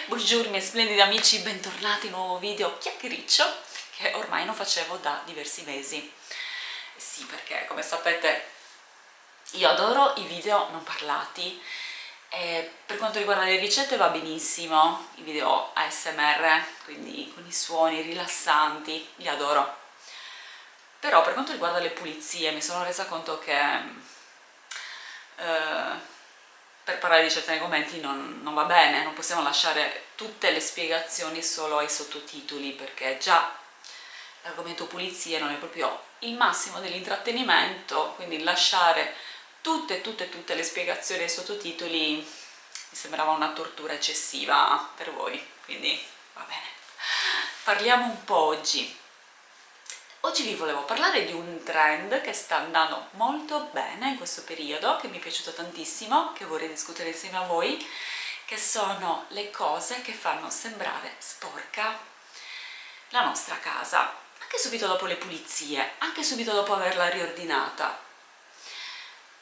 Buongiorno miei splendidi amici, bentornati in un nuovo video chiacchiericcio che ormai non facevo da diversi mesi. Sì, perché come sapete io adoro i video non parlati e per quanto riguarda le ricette va benissimo, i video ASMR, quindi con i suoni rilassanti, li adoro. Però per quanto riguarda le pulizie mi sono resa conto che per parlare di certi argomenti non va bene, non possiamo lasciare tutte le spiegazioni solo ai sottotitoli, perché già l'argomento pulizie non è proprio il massimo dell'intrattenimento, quindi lasciare tutte le spiegazioni ai sottotitoli mi sembrava una tortura eccessiva per voi, quindi va bene. Parliamo un po' oggi. Oggi vi volevo parlare di un trend che sta andando molto bene in questo periodo, che mi è piaciuto tantissimo, che vorrei discutere insieme a voi, che sono le cose che fanno sembrare sporca la nostra casa, anche subito dopo le pulizie, anche subito dopo averla riordinata.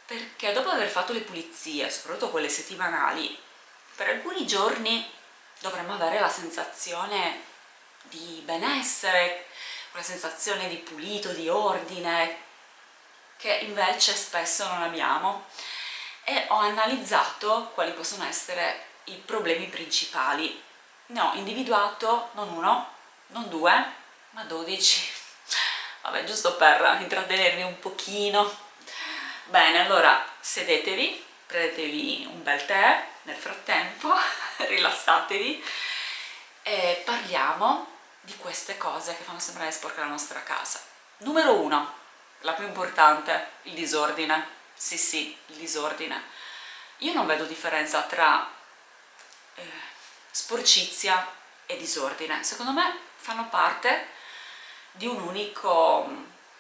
Perché dopo aver fatto le pulizie, soprattutto quelle settimanali, per alcuni giorni dovremmo avere la sensazione di benessere, quella sensazione di pulito, di ordine, che invece spesso non abbiamo, e ho analizzato quali possono essere i problemi principali. Ne ho individuato non uno, non due, ma 12. Vabbè, giusto per intrattenervi un pochino. Bene, allora sedetevi, prendetevi un bel tè nel frattempo, rilassatevi e parliamo di queste cose che fanno sembrare sporca la nostra casa. Numero 1, la più importante, il disordine. Sì, il disordine. Io non vedo differenza tra sporcizia e disordine. Secondo me fanno parte di un unico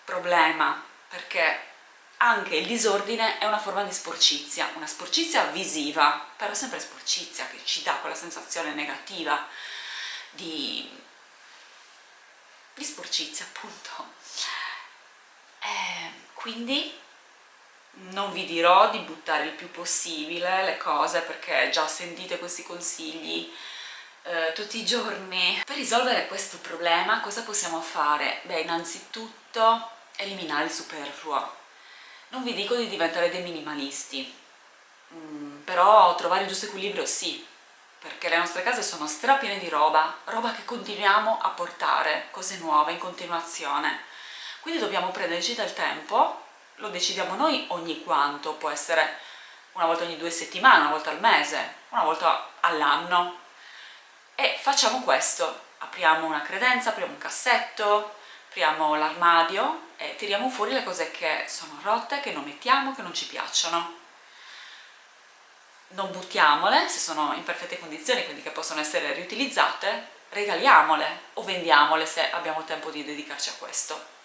problema, perché anche il disordine è una forma di sporcizia, una sporcizia visiva, però sempre sporcizia, che ci dà quella sensazione negativa di sporcizia, appunto. Quindi non vi dirò di buttare il più possibile le cose, perché già sentite questi consigli tutti i giorni. Per risolvere questo problema cosa possiamo fare? Beh, innanzitutto eliminare il superfluo. Non vi dico di diventare dei minimalisti, però trovare il giusto equilibrio sì, perché le nostre case sono strapiene di roba che continuiamo a portare, cose nuove in continuazione. Quindi dobbiamo prenderci del tempo, lo decidiamo noi ogni quanto, può essere una volta ogni 2 settimane, una volta al mese, una volta all'anno, e facciamo questo: apriamo una credenza, apriamo un cassetto, apriamo l'armadio e tiriamo fuori le cose che sono rotte, che non mettiamo, che non ci piacciono. Non buttiamole se sono in perfette condizioni, quindi che possono essere riutilizzate, regaliamole o vendiamole se abbiamo tempo di dedicarci a questo.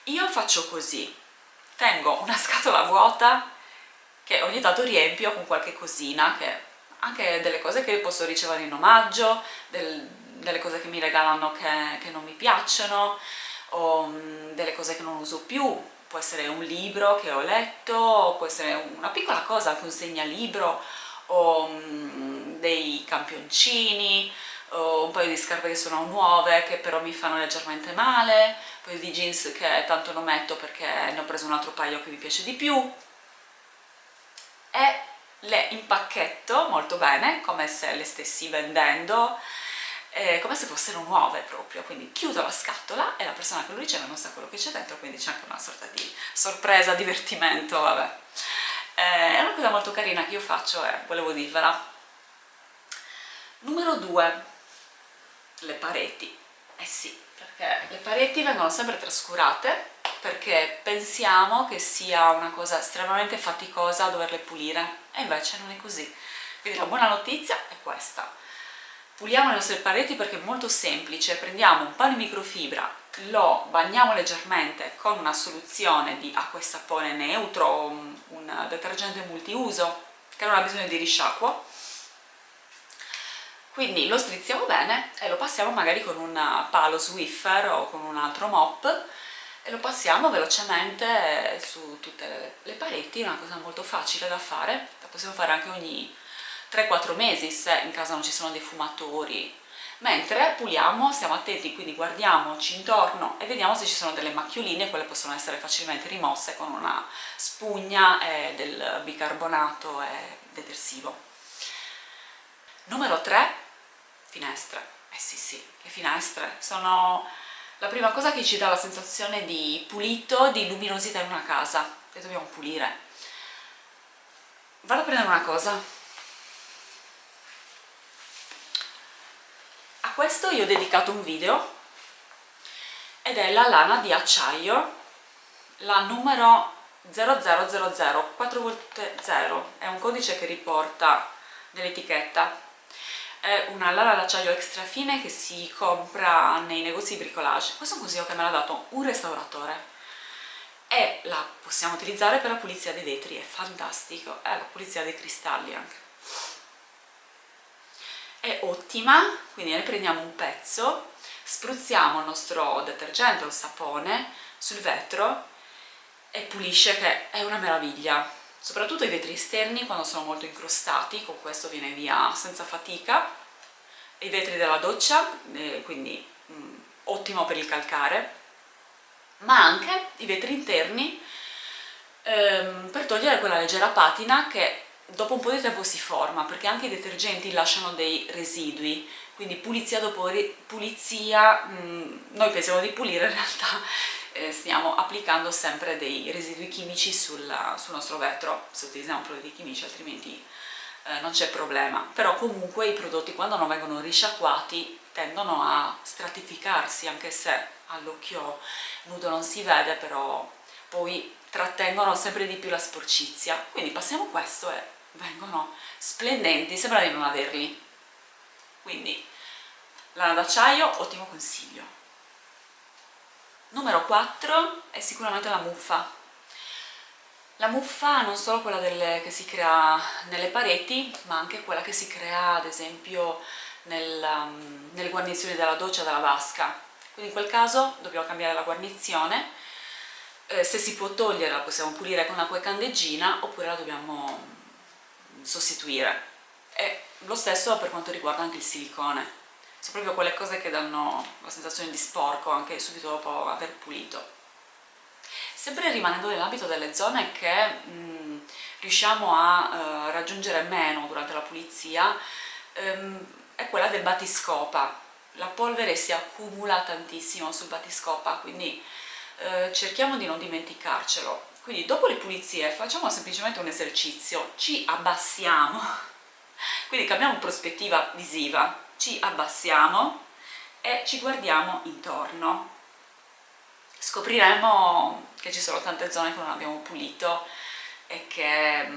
Io faccio così: tengo una scatola vuota che ogni tanto riempio con qualche cosina, anche delle cose che posso ricevere in omaggio, delle cose che mi regalano che non mi piacciono, o delle cose che non uso più. Può essere un libro che ho letto, può essere una piccola cosa, anche un segnalibro, o dei campioncini, o un paio di scarpe che sono nuove che però mi fanno leggermente male, un paio di jeans che tanto non metto perché ne ho preso un altro paio che mi piace di più, e le impacchetto molto bene, come se le stessi vendendo, come se fossero nuove proprio. Quindi chiudo la scatola e la persona che lo riceve non sa quello che c'è dentro, quindi c'è anche una sorta di sorpresa, divertimento, vabbè. È una cosa molto carina che io faccio e volevo dirvela. Numero 2, le pareti. Eh sì, perché le pareti vengono sempre trascurate, perché pensiamo che sia una cosa estremamente faticosa doverle pulire, e invece non è così. Quindi la buona notizia è questa: puliamo le nostre pareti perché è molto semplice. Prendiamo un panno di microfibra, lo bagniamo leggermente con una soluzione di acqua e sapone neutro o un detergente multiuso che non ha bisogno di risciacquo, quindi lo strizziamo bene e lo passiamo magari con un palo Swiffer o con un altro mop, e lo passiamo velocemente su tutte le pareti. È una cosa molto facile da fare, la possiamo fare anche ogni 3-4 mesi se in casa non ci sono dei fumatori. Mentre puliamo, stiamo attenti, quindi guardiamoci intorno e vediamo se ci sono delle macchioline. Quelle possono essere facilmente rimosse con una spugna e del bicarbonato e detersivo. Numero 3, finestre. Sì, le finestre sono la prima cosa che ci dà la sensazione di pulito, di luminosità in una casa, le dobbiamo pulire. Vado a prendere una cosa. A questo io ho dedicato un video ed è la lana di acciaio, la numero 0000, 4 volte 0, è un codice che riporta nell'etichetta. È una lana d'acciaio extra fine che si compra nei negozi di bricolage. Questo è un consiglio che me l'ha dato un restauratore e la possiamo utilizzare per la pulizia dei vetri, è fantastico, è la pulizia dei cristalli anche. È ottima, quindi ne prendiamo un pezzo, spruzziamo il nostro detergente o il sapone sul vetro e pulisce, che è una meraviglia. Soprattutto i vetri esterni quando sono molto incrostati, con questo viene via senza fatica. I vetri della doccia, quindi ottimo per il calcare, ma anche i vetri interni per togliere quella leggera patina che dopo un po' di tempo si forma, perché anche i detergenti lasciano dei residui, quindi pulizia dopo pulizia, noi pensiamo di pulire, in realtà stiamo applicando sempre dei residui chimici sul nostro vetro, se utilizziamo prodotti chimici, altrimenti non c'è problema. Però comunque i prodotti, quando non vengono risciacquati, tendono a stratificarsi, anche se all'occhio nudo non si vede, però poi trattengono sempre di più la sporcizia. Quindi passiamo questo e vengono splendenti, sembra di non averli. Quindi lana d'acciaio, ottimo consiglio. Numero 4 è sicuramente la muffa. La muffa non solo quella che si crea nelle pareti, ma anche quella che si crea ad esempio nelle guarnizioni della doccia, della vasca. Quindi in quel caso dobbiamo cambiare la guarnizione, se si può togliere la possiamo pulire con acqua e candeggina oppure la dobbiamo sostituire. E lo stesso per quanto riguarda anche il silicone, sono proprio quelle cose che danno la sensazione di sporco anche subito dopo aver pulito. Sempre rimanendo nell'ambito delle zone che riusciamo a raggiungere meno durante la pulizia, è quella del battiscopa. La polvere si accumula tantissimo sul battiscopa, quindi cerchiamo di non dimenticarcelo. Quindi dopo le pulizie facciamo semplicemente un esercizio, ci abbassiamo, quindi cambiamo prospettiva visiva, ci abbassiamo e ci guardiamo intorno. Scopriremo che ci sono tante zone che non abbiamo pulito e che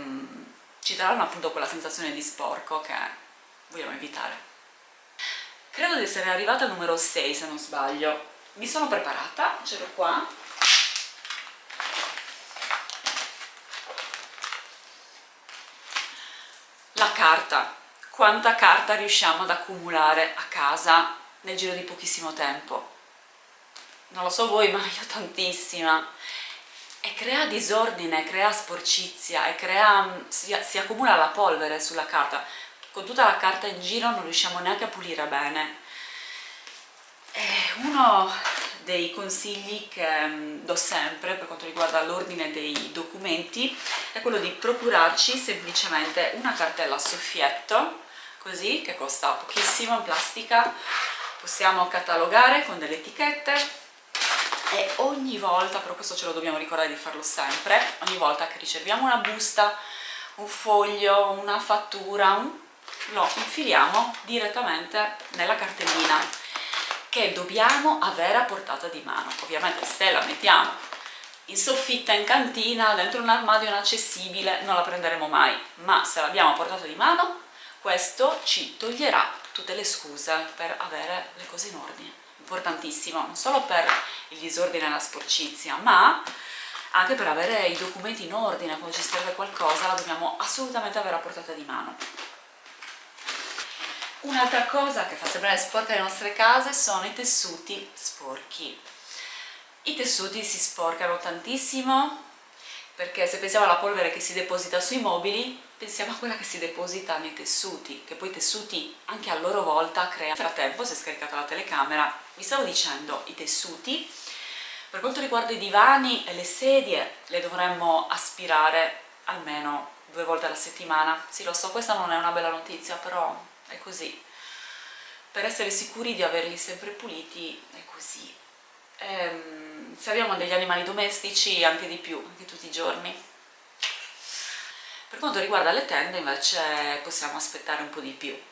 ci daranno appunto quella sensazione di sporco che vogliamo evitare. Credo di essere arrivata al numero 6 se non sbaglio. Mi sono preparata, ce l'ho qua. La carta. Quanta carta riusciamo ad accumulare a casa nel giro di pochissimo tempo? Non lo so voi, ma io tantissima. E crea disordine, crea sporcizia e si accumula la polvere sulla carta. Con tutta la carta in giro non riusciamo neanche a pulire bene. E uno dei consigli che do sempre per quanto riguarda l'ordine dei documenti è quello di procurarci semplicemente una cartella a soffietto, così, che costa pochissimo, in plastica, possiamo catalogare con delle etichette e ogni volta, però questo ce lo dobbiamo ricordare di farlo sempre, ogni volta che riceviamo una busta, un foglio, una fattura, lo infiliamo direttamente nella cartellina che dobbiamo avere a portata di mano. Ovviamente se la mettiamo in soffitta, in cantina, dentro un armadio inaccessibile, non la prenderemo mai, ma se l'abbiamo a portata di mano, questo ci toglierà tutte le scuse per avere le cose in ordine. Importantissimo, non solo per il disordine e la sporcizia, ma anche per avere i documenti in ordine. Quando ci serve qualcosa la dobbiamo assolutamente avere a portata di mano. Un'altra cosa che fa sembrare sporche le nostre case sono i tessuti sporchi. I tessuti si sporcano tantissimo perché se pensiamo alla polvere che si deposita sui mobili, pensiamo a quella che si deposita nei tessuti, che poi i tessuti anche a loro volta creano. Nel frattempo si è scaricata la telecamera. Vi stavo dicendo, i tessuti, per quanto riguarda i divani e le sedie, le dovremmo aspirare almeno 2 volte alla settimana. Sì, lo so, questa non è una bella notizia, però è così. Per essere sicuri di averli sempre puliti, è così. Se abbiamo degli animali domestici, anche di più, anche tutti i giorni. Per quanto riguarda le tende, invece, possiamo aspettare un po' di più.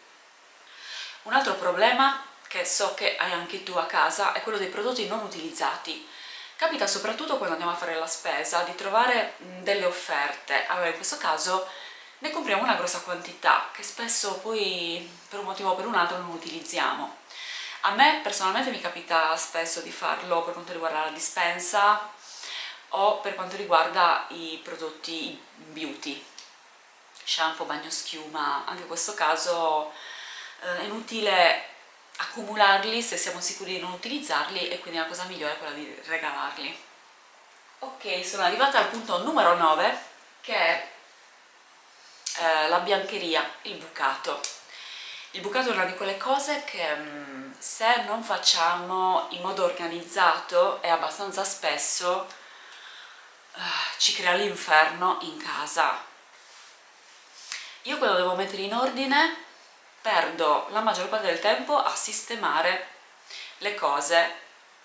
Un altro problema, che so che hai anche tu a casa, è quello dei prodotti non utilizzati. Capita soprattutto quando andiamo a fare la spesa di trovare delle offerte. Allora, in questo caso ne compriamo una grossa quantità, che spesso poi per un motivo o per un altro non utilizziamo. A me personalmente mi capita spesso di farlo per quanto riguarda la dispensa o per quanto riguarda i prodotti beauty, shampoo, bagnoschiuma. Anche in questo caso è inutile accumularli se siamo sicuri di non utilizzarli, e quindi la cosa migliore è quella di regalarli. Ok, sono arrivata al punto numero 9, che è la biancheria, il bucato. Il bucato è una di quelle cose che se non facciamo in modo organizzato e abbastanza spesso ci crea l'inferno in casa. Io quando devo mettere in ordine perdo la maggior parte del tempo a sistemare le cose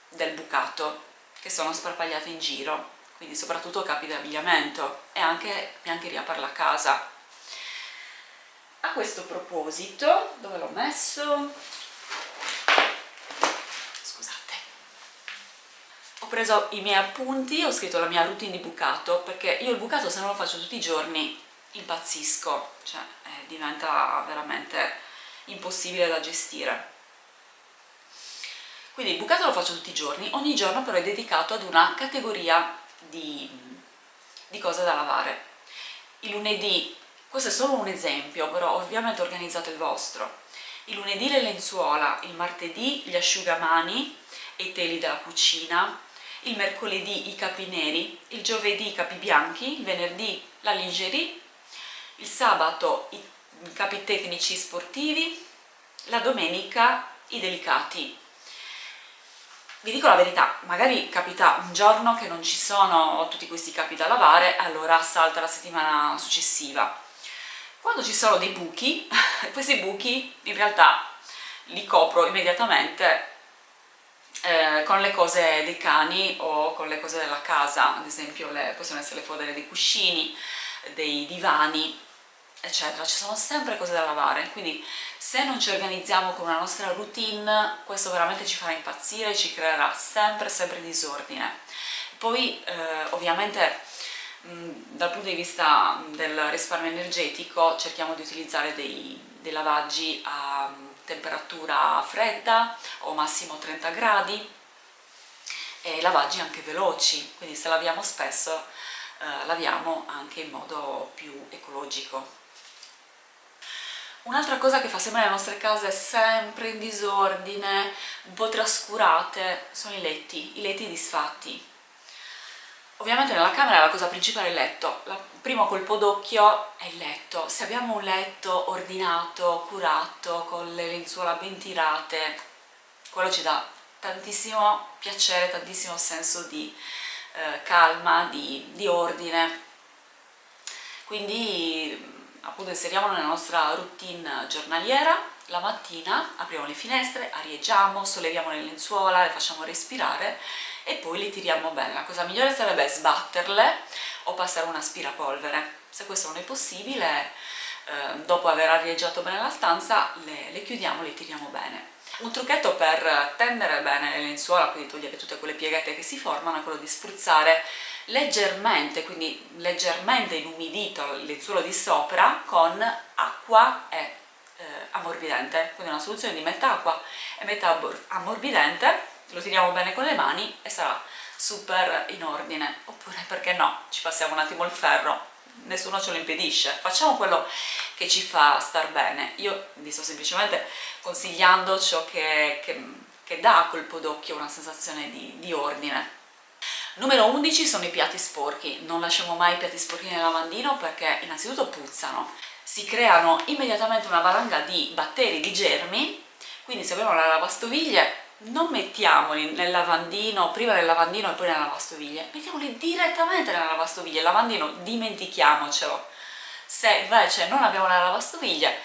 del bucato che sono sparpagliate in giro, quindi soprattutto capi d'abbigliamento e anche biancheria per la casa. A questo proposito, dove l'ho messo? Scusate. Ho preso i miei appunti, ho scritto la mia routine di bucato, perché io il bucato se non lo faccio tutti i giorni impazzisco, cioè diventa veramente impossibile da gestire. Quindi il bucato lo faccio tutti i giorni, ogni giorno però è dedicato ad una categoria di cose da lavare. Il lunedì, questo è solo un esempio, però ovviamente organizzate il vostro. Il lunedì le lenzuola, il martedì gli asciugamani e i teli della cucina, il mercoledì i capi neri, il giovedì i capi bianchi, il venerdì la lingerie, il sabato i capi tecnici sportivi, la domenica i delicati. Vi dico la verità, magari capita un giorno che non ci sono tutti questi capi da lavare, allora salta la settimana successiva. Quando ci sono dei buchi, questi buchi in realtà li copro immediatamente con le cose dei cani o con le cose della casa, ad esempio possono essere le fodere dei cuscini, dei divani, eccetera. Ci sono sempre cose da lavare, quindi se non ci organizziamo con una nostra routine, questo veramente ci farà impazzire, ci creerà sempre disordine. Poi ovviamente dal punto di vista del risparmio energetico cerchiamo di utilizzare dei lavaggi a temperatura fredda o massimo 30 gradi, e lavaggi anche veloci, quindi se laviamo spesso laviamo anche in modo più ecologico. Un'altra cosa che fa sempre le nostre case sempre in disordine, un po' trascurate, sono i letti disfatti. Ovviamente nella camera la cosa principale è il letto, il primo colpo d'occhio è il letto. Se abbiamo un letto ordinato, curato, con le lenzuola ben tirate, quello ci dà tantissimo piacere, tantissimo senso di calma, di ordine. Quindi appunto inseriamolo nella nostra routine giornaliera. La mattina apriamo le finestre, arieggiamo, solleviamo le lenzuola, le facciamo respirare e poi le tiriamo bene. La cosa migliore sarebbe sbatterle o passare un aspirapolvere. Se questo non è possibile, dopo aver arieggiato bene la stanza, le chiudiamo, le tiriamo bene. Un trucchetto per tendere bene le lenzuola, quindi togliere tutte quelle pieghette che si formano, è quello di spruzzare leggermente, quindi leggermente inumidito il lenzuolo di sopra con acqua e ammorbidente, quindi una soluzione di metà acqua e metà ammorbidente. Lo tiriamo bene con le mani e sarà super in ordine. Oppure, perché no, ci passiamo un attimo il ferro, nessuno ce lo impedisce, facciamo quello che ci fa star bene. Io vi sto semplicemente consigliando ciò che dà a colpo d'occhio una sensazione di ordine. Numero 11 sono i piatti sporchi. Non lasciamo mai i piatti sporchi nel lavandino perché innanzitutto puzzano, si creano immediatamente una valanga di batteri, di germi, quindi se abbiamo la lavastoviglie non mettiamoli nel lavandino, prima nel lavandino e poi nella lavastoviglie, mettiamoli direttamente nella lavastoviglie. Il lavandino dimentichiamocelo. Se invece non abbiamo la lavastoviglie,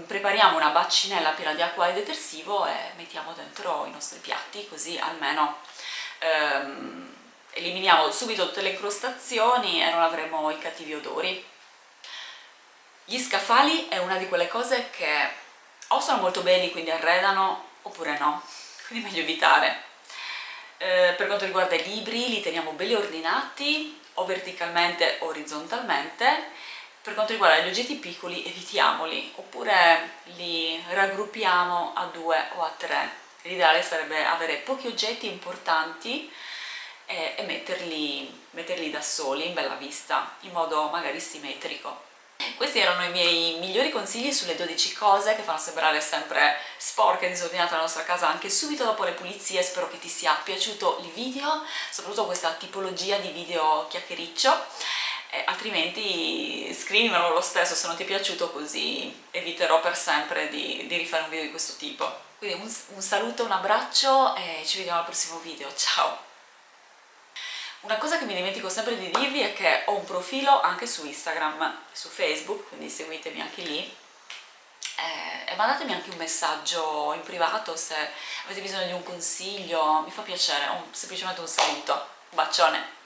prepariamo una bacinella piena di acqua e detersivo e mettiamo dentro i nostri piatti, così almeno eliminiamo subito tutte le incrostazioni e non avremo i cattivi odori. Gli scaffali è una di quelle cose che o sono molto belli, quindi arredano, oppure no, quindi meglio evitare. Per quanto riguarda i libri, li teniamo belli ordinati, o verticalmente o orizzontalmente. Per quanto riguarda gli oggetti piccoli, evitiamoli, oppure li raggruppiamo a 2 o a 3. L'ideale sarebbe avere pochi oggetti importanti e metterli da soli in bella vista, in modo magari simmetrico. Questi erano i miei migliori consigli sulle 12 cose che fanno sembrare sempre sporca e disordinata la nostra casa anche subito dopo le pulizie. Spero che ti sia piaciuto il video, soprattutto questa tipologia di video chiacchiericcio, altrimenti scrivimelo lo stesso se non ti è piaciuto, così eviterò per sempre di rifare un video di questo tipo. Quindi un saluto, un abbraccio e ci vediamo al prossimo video, ciao! Una cosa che mi dimentico sempre di dirvi è che ho un profilo anche su Instagram e su Facebook, quindi seguitemi anche lì e mandatemi anche un messaggio in privato se avete bisogno di un consiglio, mi fa piacere, o semplicemente un saluto. Un bacione!